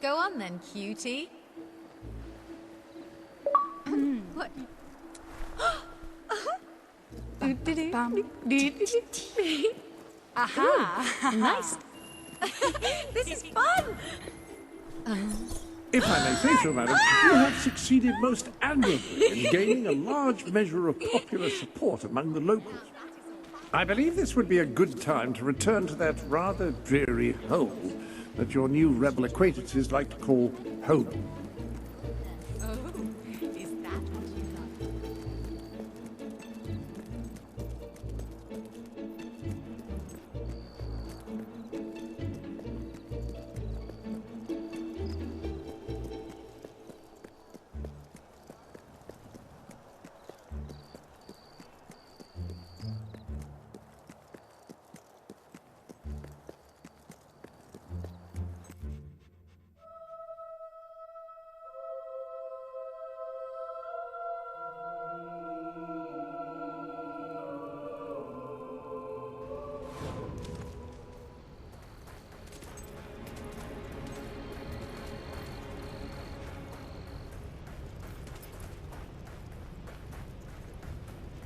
Go on then, cutie. What? Aha! Nice. This is fun. If I may say so, madam, you have succeeded most admirably in gaining a large measure of popular support among the locals. I believe this would be a good time to return to that rather dreary hole that your new rebel acquaintances like to call home.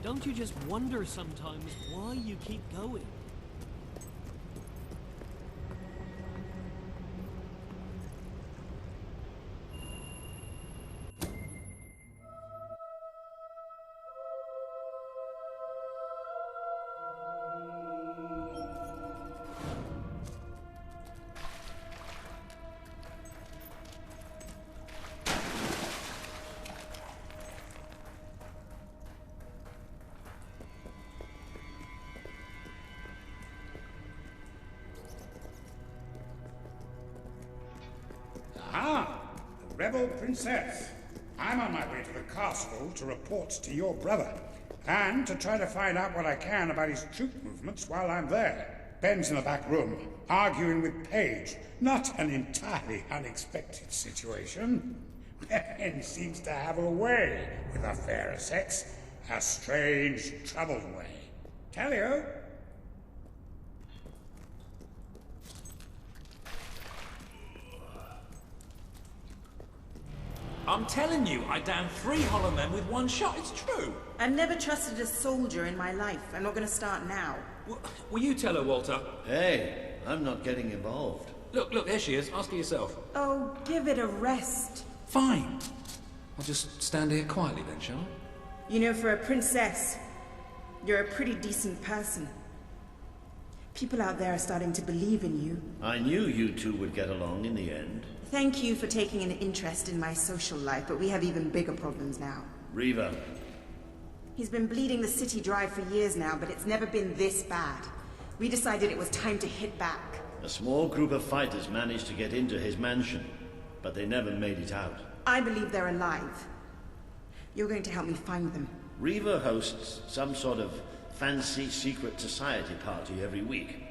Don't you just wonder sometimes why you keep going? Rebel Princess, I'm on my way to the castle to report to your brother, and to try to find out what I can about his troop movements while I'm there. Ben's in the back room, arguing with Pegg. Not an entirely unexpected situation. Ben seems to have a way with the fairer sex, a strange, troubled way. Tell you. I'm telling you, I downed 3 hollow men with 1 shot. It's true. I've never trusted a soldier in my life. I'm not going to start now. Will you tell her, Walter? Hey, I'm not getting involved. Look, there she is. Ask her yourself. Oh, give it a rest. Fine. I'll just stand here quietly then, shall I? You know, for a princess, you're a pretty decent person. People out there are starting to believe in you. I knew you two would get along in the end. Thank you for taking an interest in my social life, but we have even bigger problems now. Reaver. He's been bleeding the city dry for years now, but it's never been this bad. We decided it was time to hit back. A small group of fighters managed to get into his mansion, but they never made it out. I believe they're alive. You're going to help me find them. Reaver hosts some sort of fancy secret society party every week.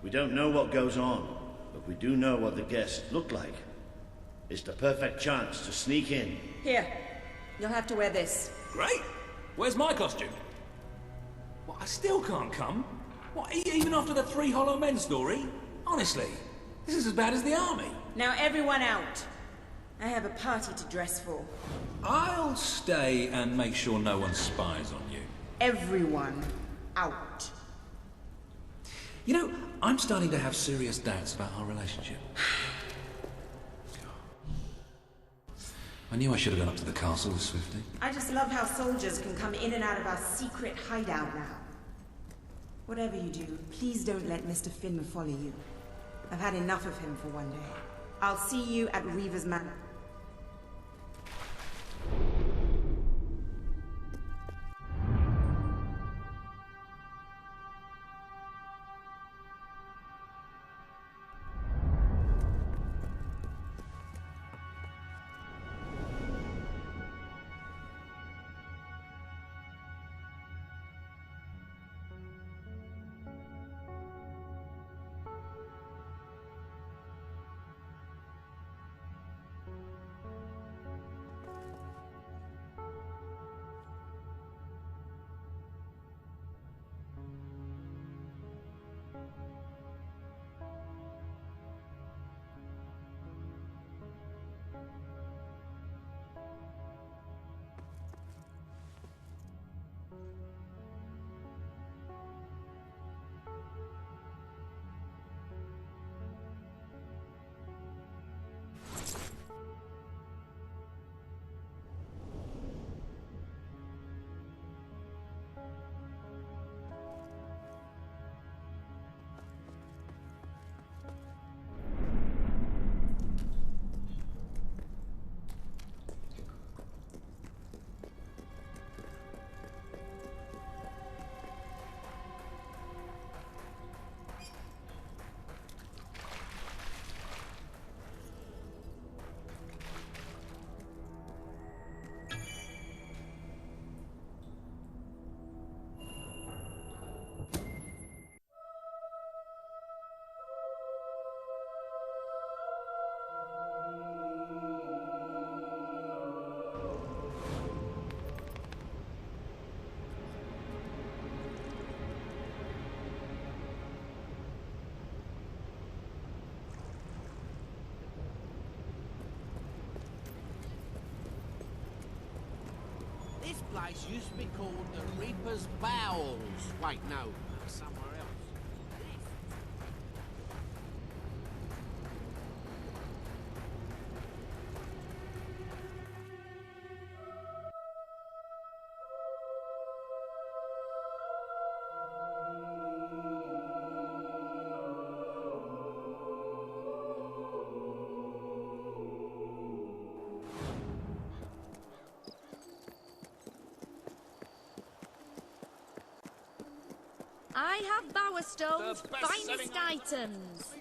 We don't know what goes on, but we do know what the guests look like. It's the perfect chance to sneak in. Here, you'll have to wear this. Great. Where's my costume? What, I still can't come? What, even after the 3 hollow men story? Honestly, this is as bad as the army. Now everyone out. I have a party to dress for. I'll stay and make sure no one spies on you. Everyone out. You know, I'm starting to have serious doubts about our relationship. I knew I should have gone up to the castle with Swifty. I just love how soldiers can come in and out of our secret hideout now. Whatever you do, please don't let Mr. Finn follow you. I've had enough of him for one day. I'll see you at Reaver's Manor. place used to be called the Reaper's Bowels. Wait, no, somewhere else. I have Bowerstone's finest items.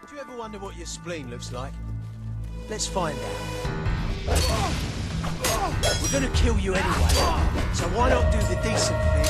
Do you ever wonder what your spleen looks like? Let's find out. We're gonna kill you anyway, so why not do the decent thing?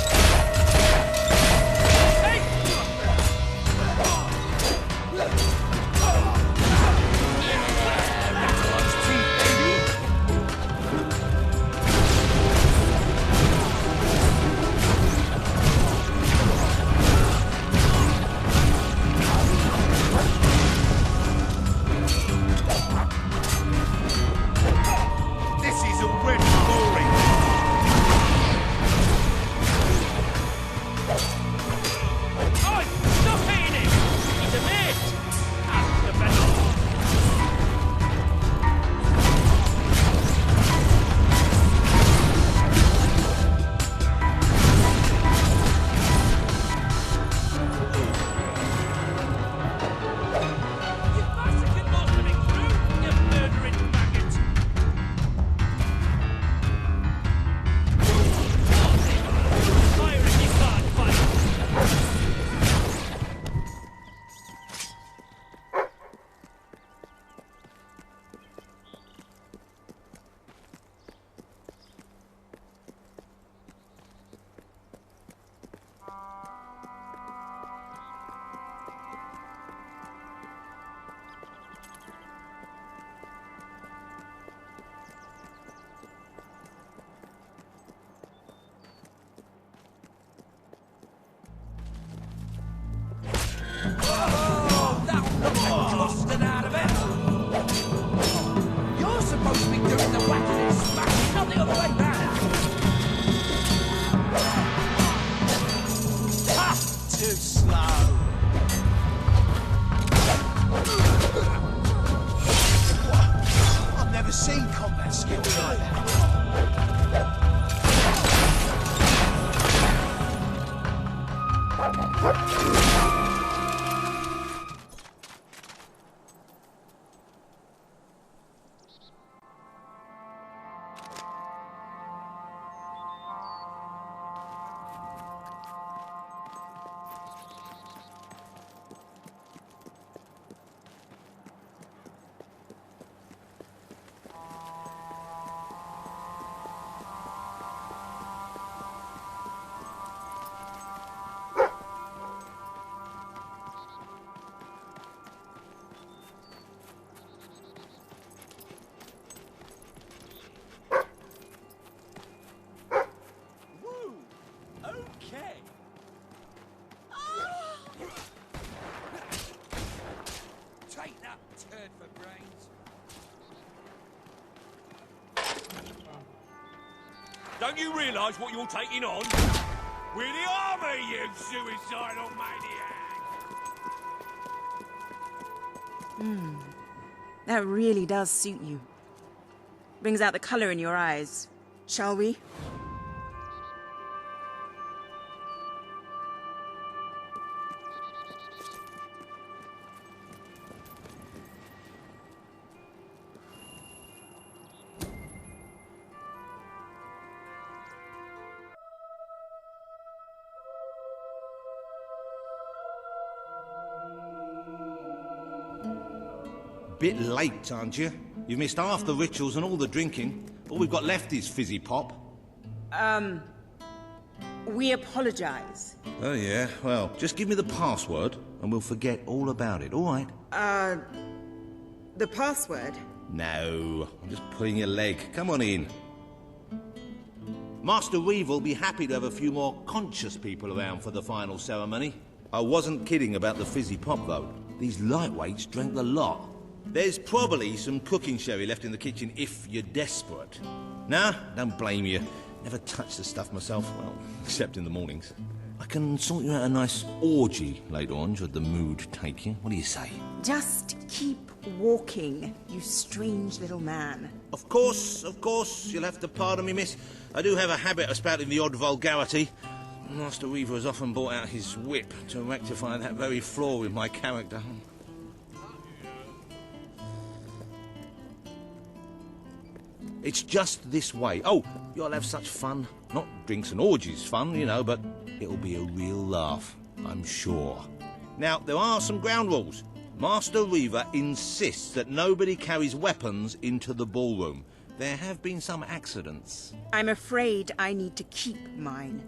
Don't you realise what you're taking on? We're the army, you suicidal maniac! That really does suit you. Brings out the color in your eyes. Shall we? bit late, aren't you? You've missed half the rituals and all the drinking. All we've got left is fizzy pop. We apologize. Oh, yeah? Well, just give me the password and we'll forget all about it, all right? The password? No, I'm just pulling your leg. Come on in. Master Reaver will be happy to have a few more conscious people around for the final ceremony. I wasn't kidding about the fizzy pop, though. These lightweights drank the lot. There's probably some cooking sherry left in the kitchen if you're desperate. Nah, don't blame you. Never touched the stuff myself, well, except in the mornings. I can sort you out a nice orgy later on, should the mood take you. What do you say? Just keep walking, you strange little man. Of course, you'll have to pardon me, miss. I do have a habit of spouting the odd vulgarity. Master Reaver has often brought out his whip to rectify that very flaw in my character. It's just this way. Oh, you'll have such fun. Not drinks and orgies fun, you know, but it'll be a real laugh, I'm sure. Now, there are some ground rules. Master Reaver insists that nobody carries weapons into the ballroom. There have been some accidents. I'm afraid I need to keep mine.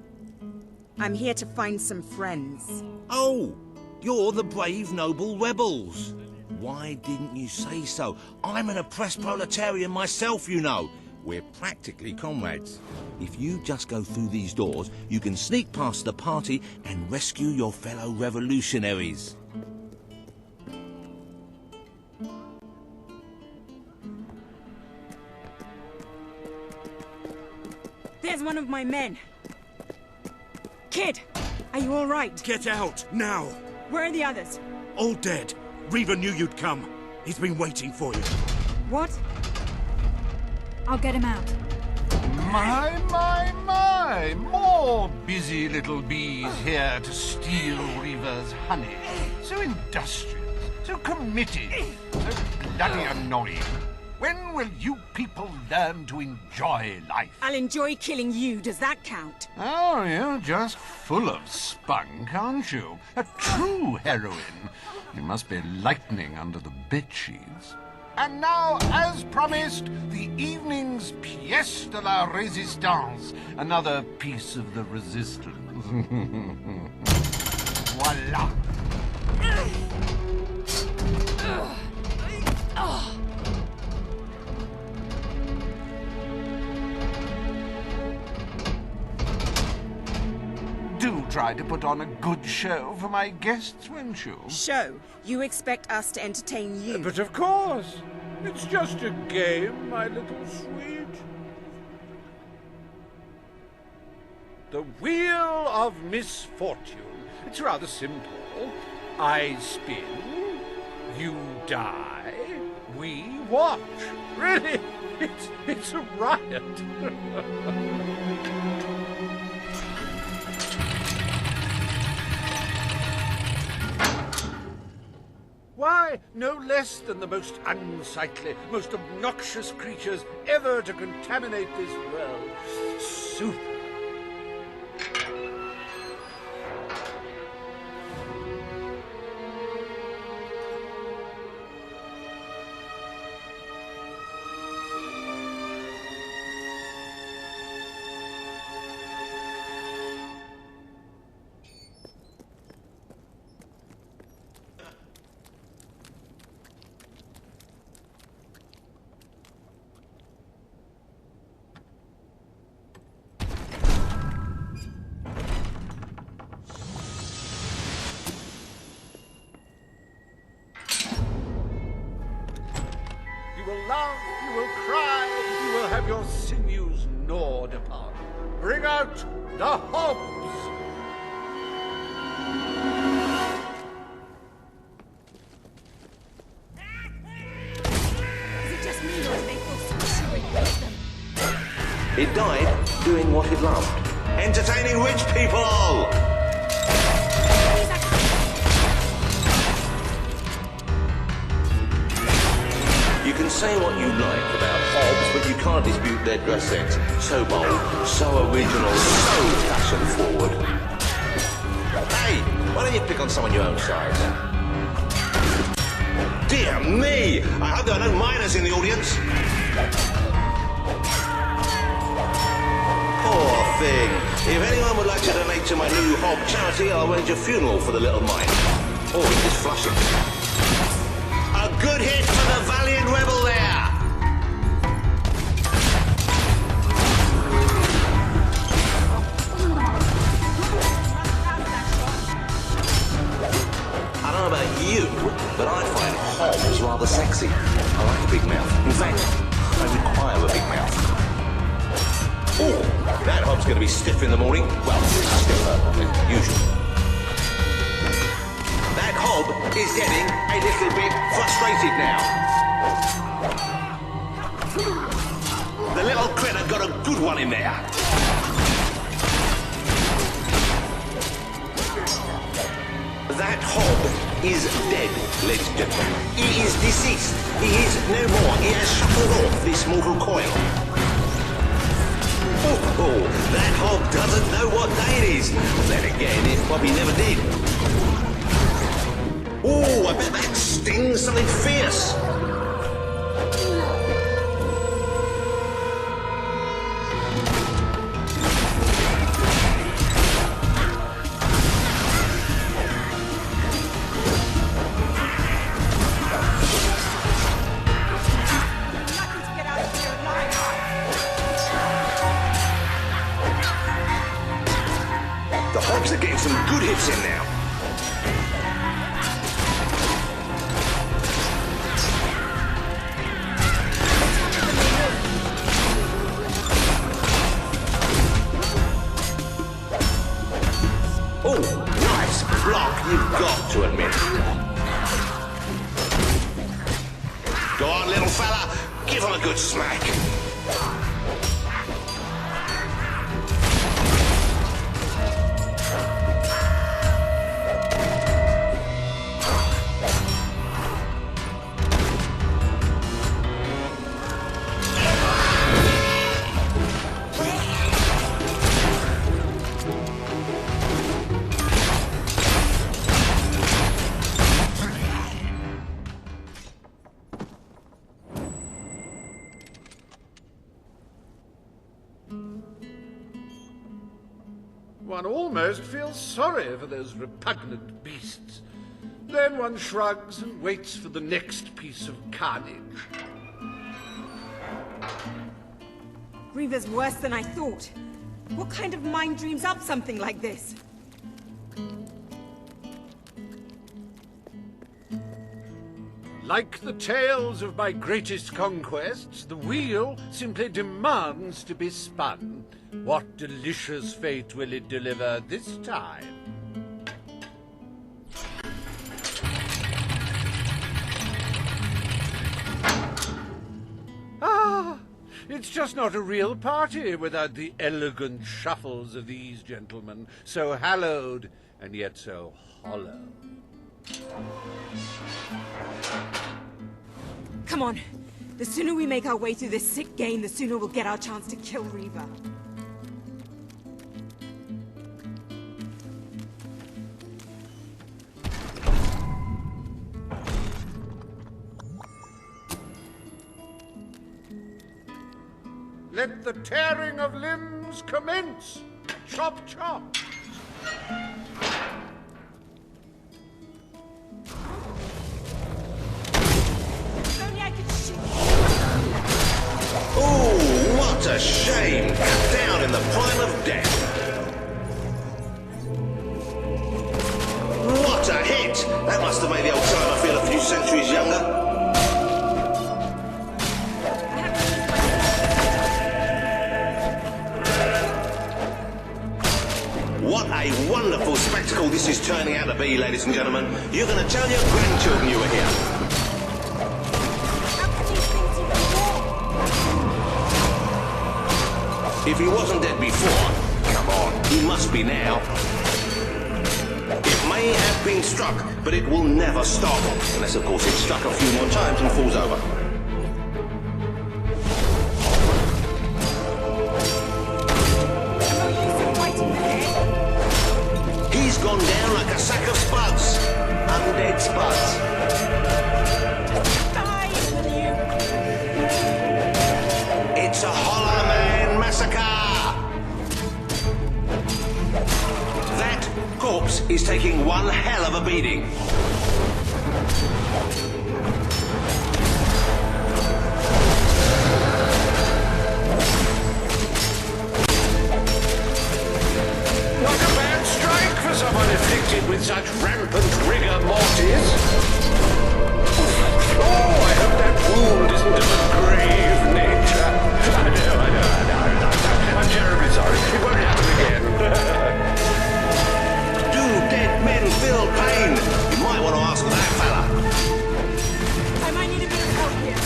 I'm here to find some friends. Oh, you're the brave, noble rebels. Why didn't you say so? I'm an oppressed proletarian myself, you know. We're practically comrades. If you just go through these doors, you can sneak past the party and rescue your fellow revolutionaries. There's one of my men. Kid, are you all right? Get out, now! Where are the others? All dead. Reaver knew you'd come. He's been waiting for you. What? I'll get him out. My! More busy little bees here to steal Reaver's honey. So industrious, so committed, so bloody annoying. When will you people learn to enjoy life? I'll enjoy killing you, does that count? Oh, you're just full of spunk, aren't you? A true heroine. You must be lightning under the bedsheets. And now, as promised, the evening's pièce de la résistance. Another piece of the resistance. Voila. Do try to put on a good show for my guests, won't you? Show? You expect us to entertain you? But of course. It's just a game, my little sweet. The Wheel of Misfortune. It's rather simple. I spin, you die, we watch. Really, it's a riot. Why, no less than the most unsightly, most obnoxious creatures ever to contaminate this world. Super. You will laugh, you will cry, you will have your sinews gnawed upon. Bring out the hobs! Is it just me or do they feel so sure you hate them? It died doing what it loved. Entertaining rich people! You can say what you like about hobs, but you can't dispute their dress sense. So bold, so original, so fashion-forward. Hey, why don't you pick on someone your own size? Dear me! I hope there are no miners in the audience. Poor thing. If anyone would like to donate to my new hog charity, I'll arrange a funeral for the little mine. Oh, it's just flushing. A good hit for the valiant rebel there! I don't know about you, but I find hogs rather sexy. I like a big mouth. In fact, I require a big mouth. Oh, that hog's going to be stiff in the morning. Well, stiffer than usual. That hob is getting a little bit frustrated now. The little critter got a good one in there. That hob is dead, ladies and gentlemen. He is deceased. He is no more. He has shuffled off this mortal coil. Oh, that hob doesn't know what day it is. Then again, it probably never did. Oh, I bet that stings something fierce. The hogs are getting some good hits in now. Oh, nice block, you've got to admit. Go on, little fella, give him a good smack. One almost feels sorry for those repugnant beasts. Then one shrugs and waits for the next piece of carnage. Reaver's worse than I thought. What kind of mind dreams up something like this? Like the tales of my greatest conquests, the wheel simply demands to be spun. What delicious fate will it deliver this time? Ah, it's just not a real party without the elegant shuffles of these gentlemen, so hallowed and yet so hollow. Come on. The sooner we make our way through this sick game, the sooner we'll get our chance to kill Reaver. Let the tearing of limbs commence! Chop, chop! Oh, what a shame! Cut down in the prime of death. What a hit! That must have made the old timer feel a few centuries younger. What a wonderful spectacle this is turning out to be, ladies and gentlemen. You're going to tell your grandchildren you were here. If he wasn't dead before, come on, he must be now. It may have been struck, but it will never stop. Unless, of course, it's struck a few more times and falls over. He's gone down like a sack of spuds. Undead spuds. taking one hell of a beating. Not a bad strike for someone afflicted with such rampant rigor mortis. Oh, I hope that wound isn't of a grave nature. I know. I'm terribly sorry. It won't happen again. Do dead men feel pain? You might want to ask that fella. I might need a bit of help here.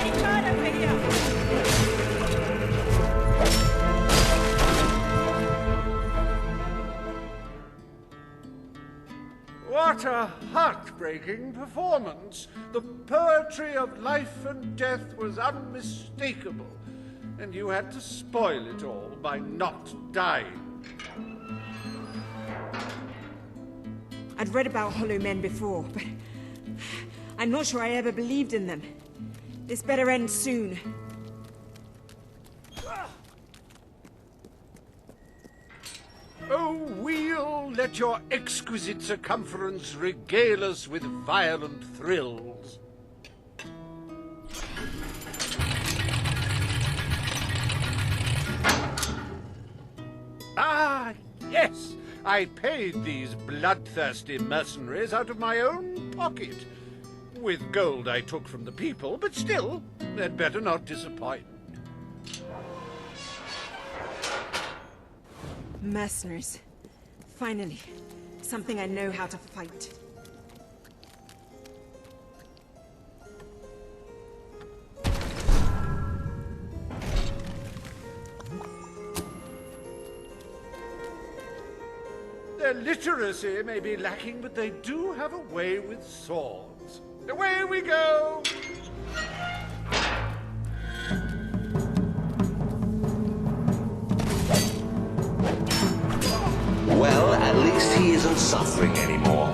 Any turn over here? What a heartbreaking performance. The poetry of life and death was unmistakable, and you had to spoil it all by not dying. I'd read about hollow men before, but I'm not sure I ever believed in them. This better end soon. Oh, we'll let your exquisite circumference regale us with violent thrills. Ah, yes! I paid these bloodthirsty mercenaries out of my own pocket. With gold I took from the people, but still, they'd better not disappoint. Mercenaries. Finally, something I know how to fight. Their literacy may be lacking, but they do have a way with swords. Away we go! Well, at least he isn't suffering anymore.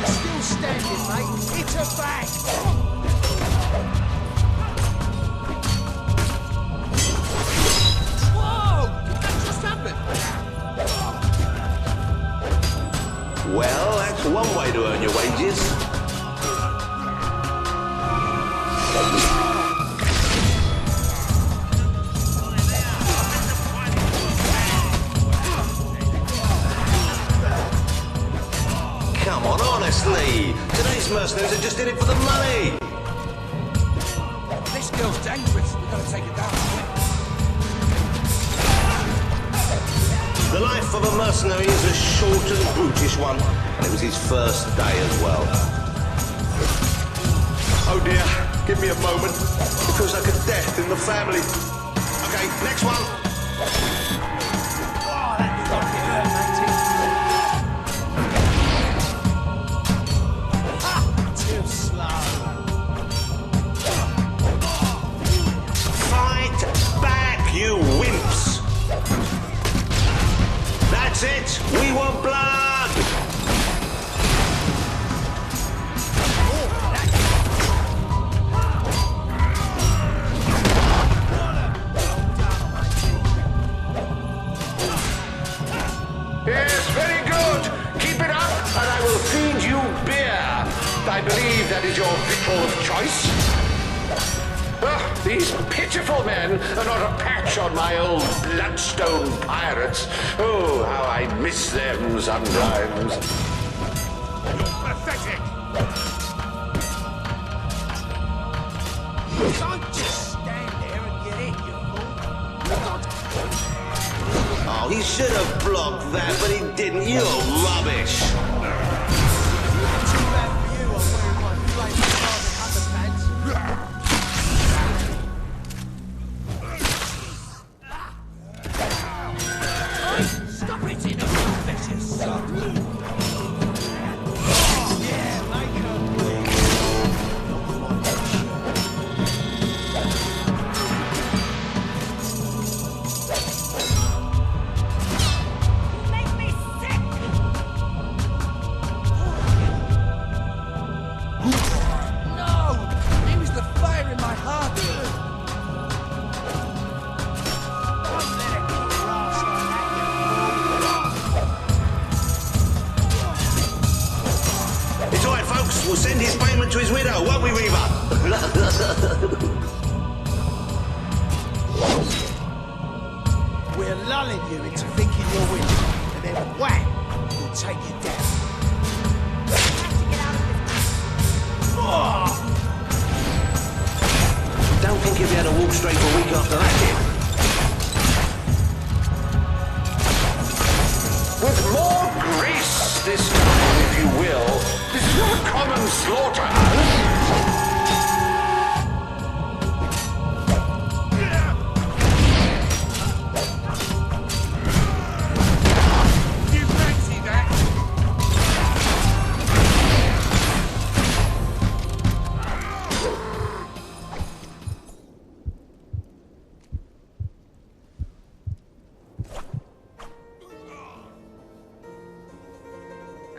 Still standing, mate. Hit her back. Whoa! That just happened! Well, that's one way to earn your wages. Come on, honestly. Today's mercenaries are just in it for the money. This girl's dangerous. We've got to take her down quick. The life of a mercenary is a short and brutish one, and it was his first day as well. Oh dear, give me a moment. It feels like a death in the family. Okay, next one. Oh, that got me hurt, matey. Too slow. Fight back, you wimps! That's it! We want blood! Yes, very good. Keep it up, and I will feed you beer. I believe that is your victual of choice. These pitiful men are not a patch on my old bloodstone pirates. Oh, how I miss them sometimes. You're pathetic. Don't just stand there and get in, you fool. Oh, he should have blocked that, but he didn't. You're rubbish. Too bad for you, I'm wearing my flaming carbon underpants. Stop it, you vicious son. Yeah, make her bleed. You make me sick! manipulate you into thinking you're winning, and then wham! He'll take you down. Don't think you'll be able to walk straight for a week after that, kid. With more grace this time, if you will. This is not a common slaughterhouse.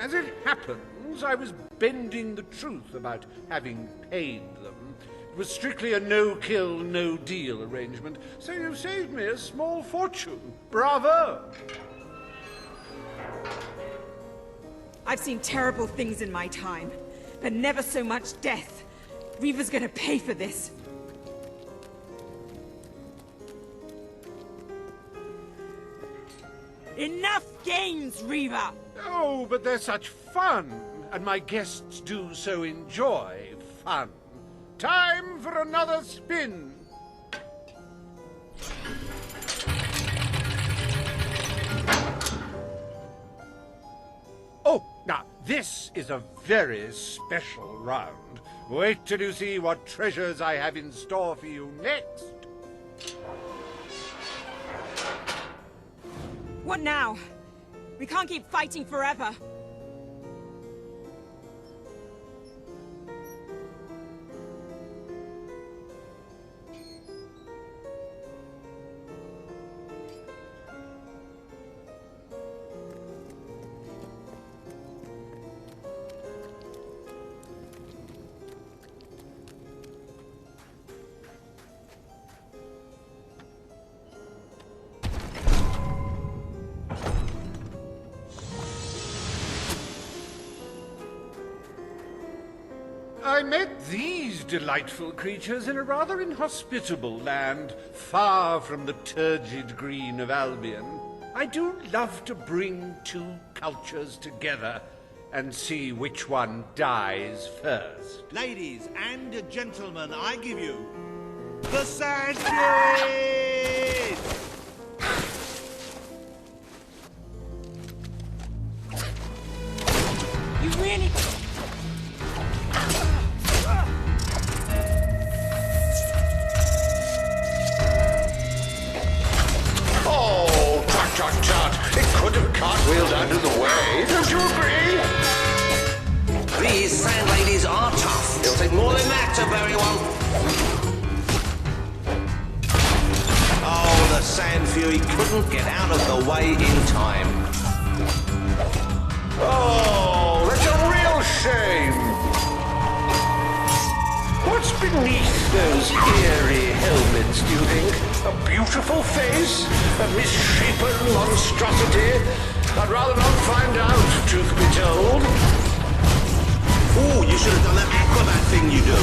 As it happens, I was bending the truth about having paid them. It was strictly a no-kill, no-deal arrangement, so you've saved me a small fortune. Bravo! I've seen terrible things in my time, but never so much death. Reaver's gonna pay for this. Enough games, Reaver! Oh, but they're such fun, and my guests do so enjoy fun. Time for another spin. Oh, now, this is a very special round. Wait till you see what treasures I have in store for you next. What now? We can't keep fighting forever. I met these delightful creatures in a rather inhospitable land, far from the turgid green of Albion. I do love to bring two cultures together and see which one dies first. Ladies and gentlemen, I give you the Sand Fury! You really... Oh, tut. It could have cartwheeled out of the way. Don't you agree? These sand ladies are tough. It'll take more than that to bury one. Oh, the Sand Fury couldn't get out of the way in time. Oh, that's a real shame. What's beneath those eerie helmets, do you think? A beautiful face? A misshapen monstrosity? I'd rather not find out, truth be told. Oh, you should have done that acrobat thing you do.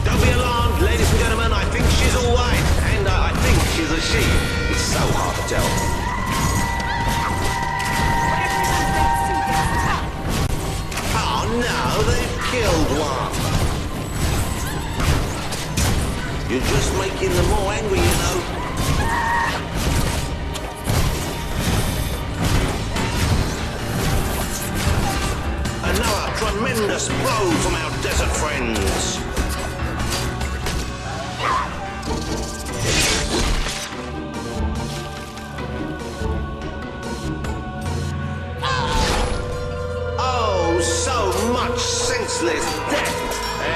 Don't be alarmed, ladies and gentlemen. I think she's all right. And I think she's a she. It's so hard to tell. Oh no, they've killed one. You're just making them more angry, you know. Another tremendous blow from our desert friends. Oh, so much senseless death.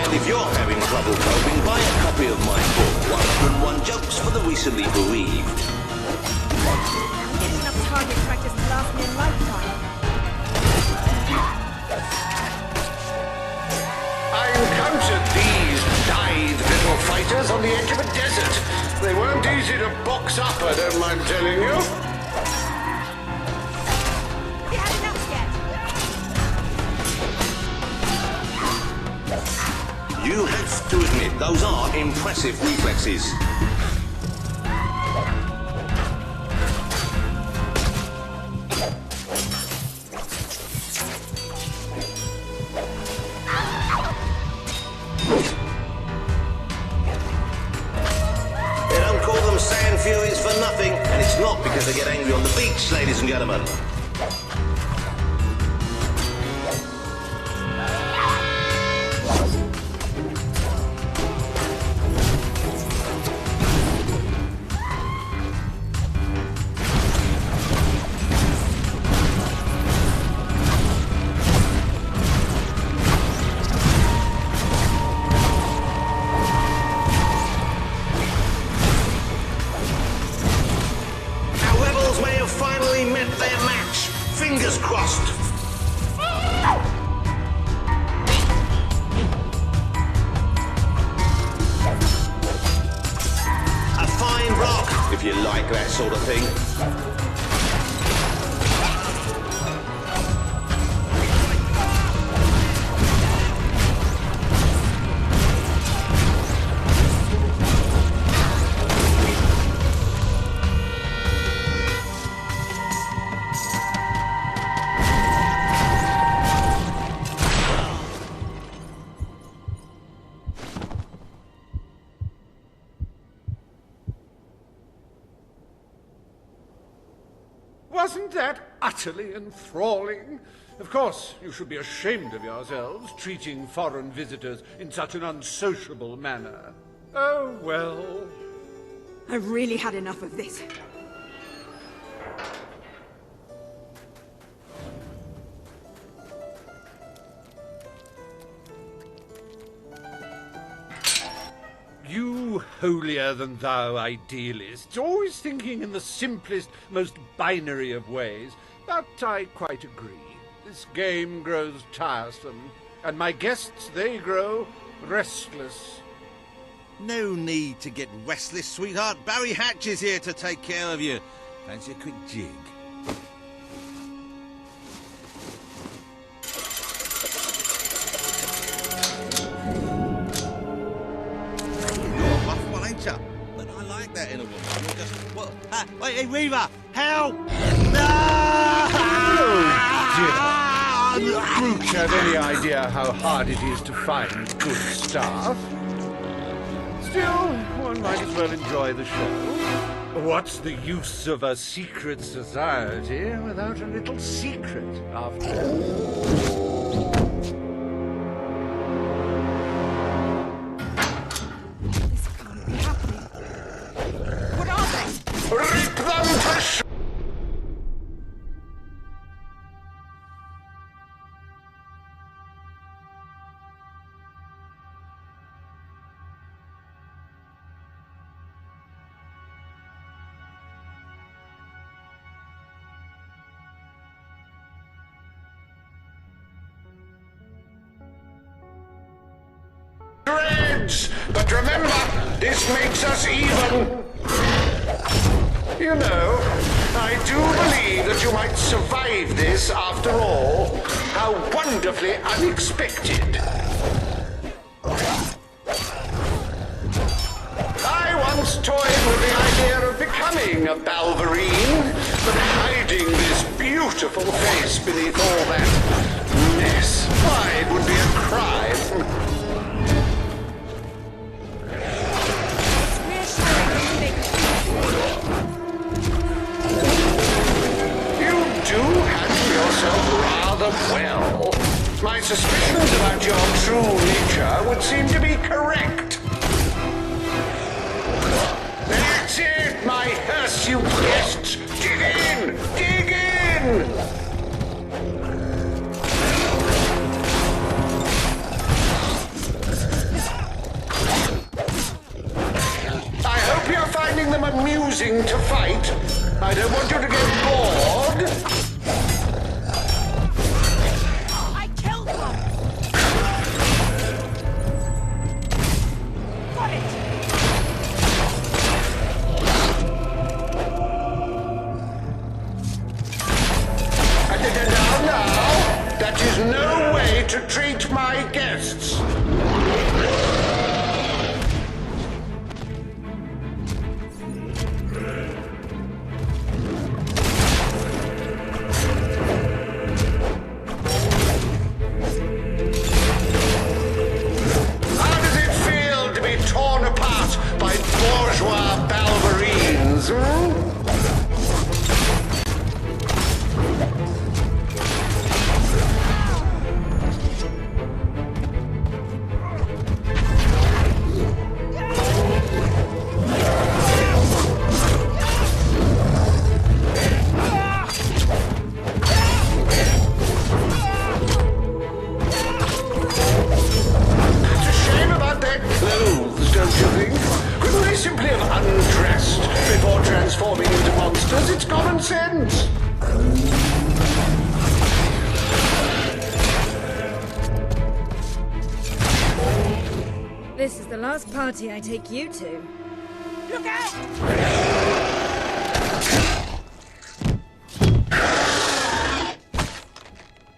And if you're having trouble coping, buy a copy of my book, 101 Jokes for the Recently Bereaved. I'm getting enough target practice to last me a lifetime. I encountered these lithe little fighters on the edge of a desert. They weren't easy to box up, I don't mind telling you. You have to admit, those are impressive reflexes. They don't call them sand furies for nothing, and it's not because they get angry on the beach, ladies and gentlemen. Wasn't that utterly enthralling? Of course, you should be ashamed of yourselves, treating foreign visitors in such an unsociable manner. Oh, well. I've really had enough of this. You holier-than-thou idealists, always thinking in the simplest, most binary of ways. But I quite agree. This game grows tiresome, and my guests, they grow restless. No need to get restless, sweetheart. Barry Hatch is here to take care of you. Fancy a quick jig? But I like that in a woman. You're just... What? Wait, hey, Reaver! Help! No! Oh, dear. Brute have any idea how hard it is to find good staff. Still, one might as well enjoy the show. What's the use of a secret society without a little secret, after all? Rip them to sh... Dreads! But remember, this makes us even. You know, I do believe that you might survive this after all. How wonderfully unexpected. I once toyed with the idea of becoming a Balverine, but hiding this beautiful face beneath all that mess, why, it would be a crime. You handle yourself rather well. My suspicions about your true nature would seem to be correct. That's it, my hirsute guests! Dig in! Dig in! I hope you're finding them amusing to fight. I don't want you to get bored. I killed one! Got it! Now, that is no way to treat my guests. live undressed before transforming into monsters. It's common sense. This is the last party I take you to. Look out!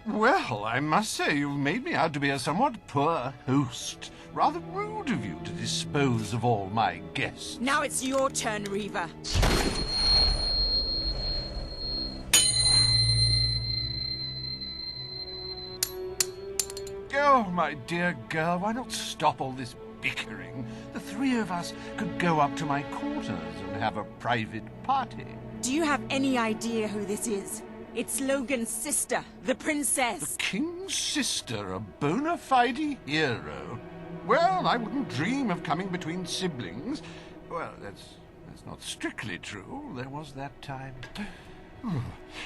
Well, I must say you've made me out to be a somewhat poor host. Rather rude of you to dispose of all my guests. Now it's your turn, Reaver. Oh, my dear girl, why not stop all this bickering? The three of us could go up to my quarters and have a private party. Do you have any idea who this is? It's Logan's sister, the princess. The king's sister, a bona fide hero. Well, I wouldn't dream of coming between siblings. Well, that's not strictly true. There was that time.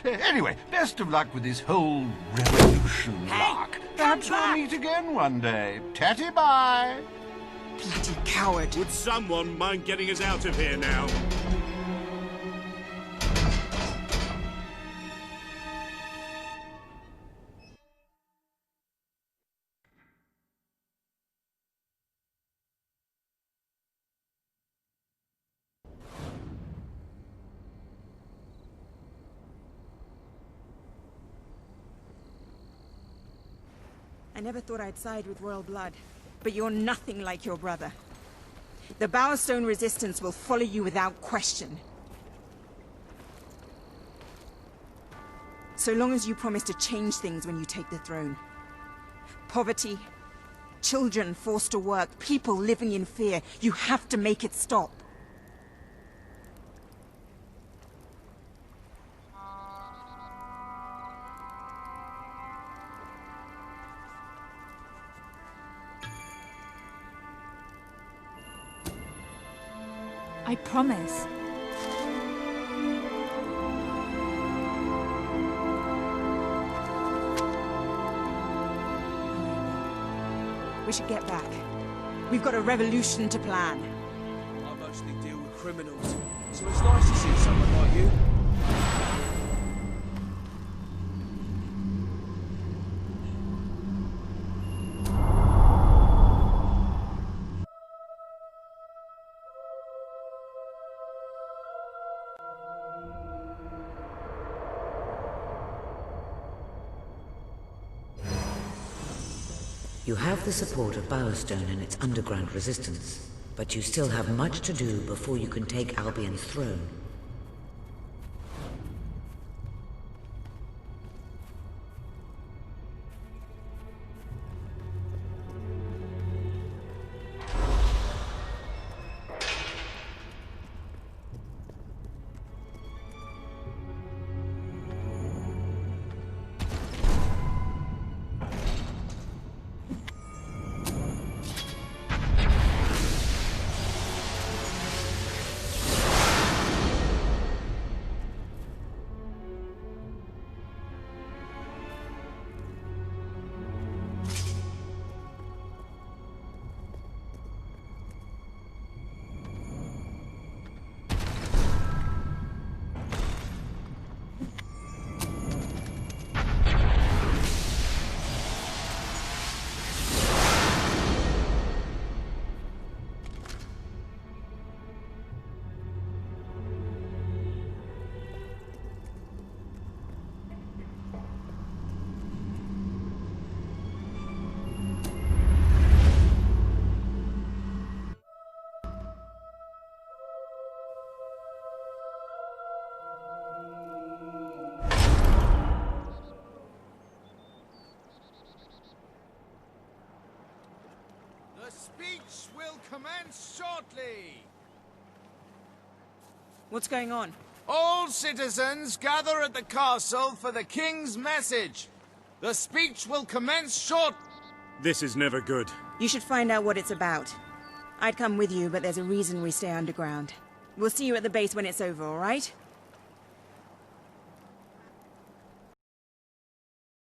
Anyway, best of luck with this whole revolution lark. Perhaps we'll meet again one day. Tatty-bye. Bloody coward. Would someone mind getting us out of here now? I never thought I'd side with royal blood, but you're nothing like your brother. The Bowerstone Resistance will follow you without question. So long as you promise to change things when you take the throne. Poverty, children forced to work, people living in fear. You have to make it stop. I promise. We should get back. We've got a revolution to plan. I mostly deal with criminals, so it's nice to see someone like you. You have the support of Bowerstone and its underground resistance, but you still have much to do before you can take Albion's throne. The speech will commence shortly. What's going on? All citizens gather at the castle for the king's message. The speech will commence short. This is never good. You should find out what it's about. I'd come with you, but there's a reason we stay underground. We'll see you at the base when it's over, all right?